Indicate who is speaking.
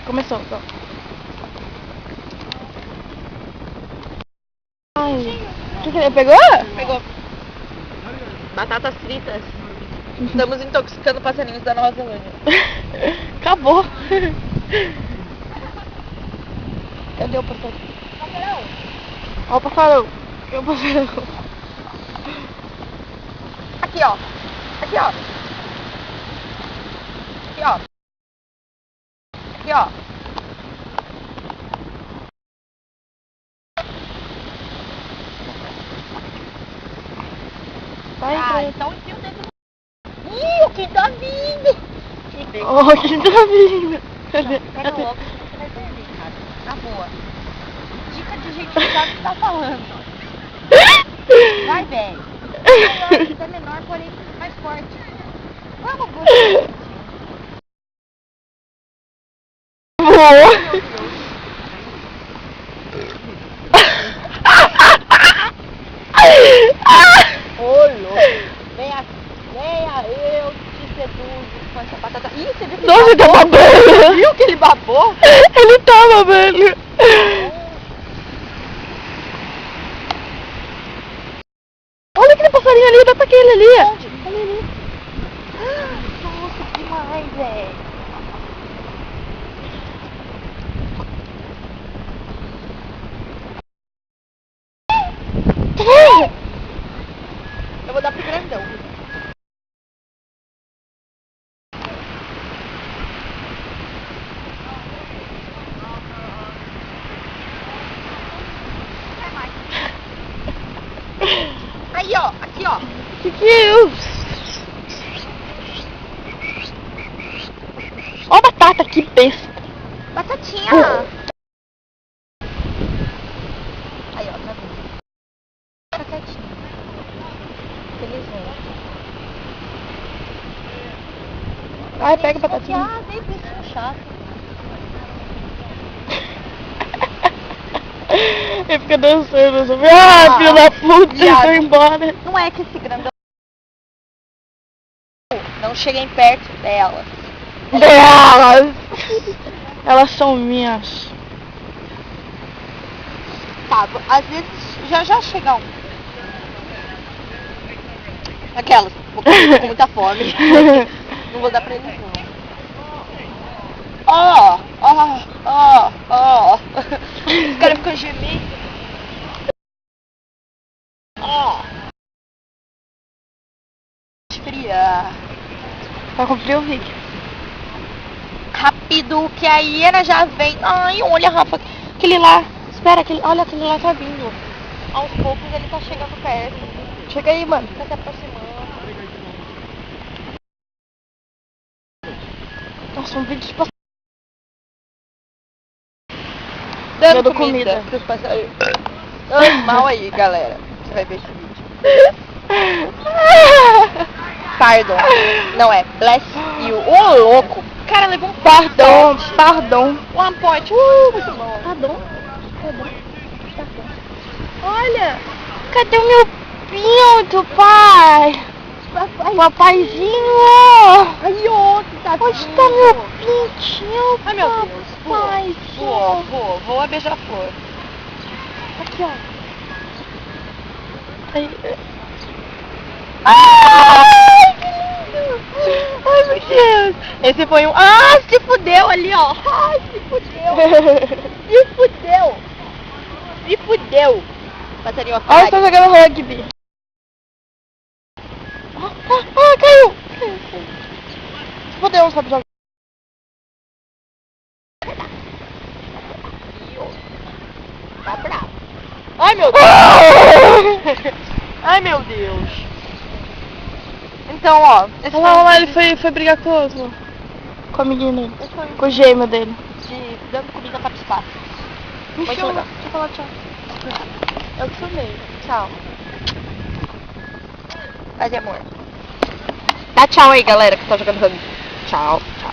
Speaker 1: Começou, então. Ai, o que ele pegou?
Speaker 2: Pegou. Batatas fritas. Estamos intoxicando passarinhos da Nova Zelândia.
Speaker 1: Acabou. Cadê o passarinho?
Speaker 2: Passarão.
Speaker 1: Ó o passarão. Cadê o passarão?
Speaker 2: Aqui, ó. Aqui, ó. Aqui, ó. Aqui, ó.
Speaker 1: Vai,
Speaker 2: então enfia o dedo no... Ih, o que tá vindo?
Speaker 1: Ó, o que tá vindo? Cadê?
Speaker 2: Pega logo, senão você vai perder, cara. Na boa. Dica de gente que sabe o que tá falando. Vai, velho. Você é menor, porém mais forte. Vamos, vamos.
Speaker 1: Boa.
Speaker 2: Ô, louco. Venha, eu te seduzo com essa batata. Ih, você viu que
Speaker 1: Nossa, ele tá babando.
Speaker 2: Viu que ele babou?
Speaker 1: Ele tá babando. Olha aquele passarinho ali, dá pra aquele ali.
Speaker 2: Onde? Ali. Nossa, que demais, velho. Eu vou dar pro grandão. Aí, ó. Aqui, ó.
Speaker 1: Que é isso? Ó a batata, que besta.
Speaker 2: Batatinha. Aí, ó. Tá vendo? Fica quietinho. Felizmente.
Speaker 1: Ai, pega a batatinha.
Speaker 2: Ah, vem bichinho chato.
Speaker 1: Ele fica dançando, assim. Ah, filho da puta,
Speaker 2: viado.
Speaker 1: foi embora.
Speaker 2: Não é que esse grandão... Não cheguem perto delas.
Speaker 1: Delas! Elas são minhas.
Speaker 2: Tá, às vezes já chega um. Aquelas, vou comer com muita fome. Não vou dar pra eles não. Ó. Os caras ficam gemendo. Ó. Esfriar.
Speaker 1: Tá com frio, Vic?
Speaker 2: Rápido, que a hiena já vem. Ai, olha, Rafa. Aquele lá. Espera, olha, aquele lá tá vindo. Aos poucos ele tá chegando perto.
Speaker 1: Chega aí, mano.
Speaker 2: Tá se aproximando.
Speaker 1: Nossa, um vídeo de passarinho.
Speaker 2: Dando
Speaker 1: comida.
Speaker 2: comida pros passarinhos. Mal aí, galera. Você vai ver esse vídeo. Pardon. Não é. Bless you. Ô, louco. O cara levou um
Speaker 1: Pardon.
Speaker 2: One point. Muito bom.
Speaker 1: Pardon. Olha, cadê o meu pinto, pai? Papaizinho.
Speaker 2: Ai, outro tá
Speaker 1: Onde tá meu pintinho,
Speaker 2: Ai, meu Deus.
Speaker 1: papai?
Speaker 2: Voa beija-flor.
Speaker 1: Aqui, ó. Ai, que lindo. Ai, meu Deus.
Speaker 2: Esse foi um... Ah, se fudeu ali, ó. Ai, se fudeu. Passarinho
Speaker 1: Olha,
Speaker 2: otário.
Speaker 1: tá jogando rugby. Caiu. Fudeu, não sabe jogar.
Speaker 2: Tá bravo. Ai, meu Deus. Ai, meu Deus. Então, ó. Esse
Speaker 1: Olha lá, ele foi brigar com o outro. Com a menina. Com o gêmeo dele.
Speaker 2: de dando comida para os pássaros.
Speaker 1: Me
Speaker 2: Muito
Speaker 1: chama.
Speaker 2: legal.
Speaker 1: Deixa eu falar tchau.
Speaker 2: Eu te chamei. Tchau. Vai de amor. Dá tchau aí, galera, que tá jogando rugby. Tchau, tchau.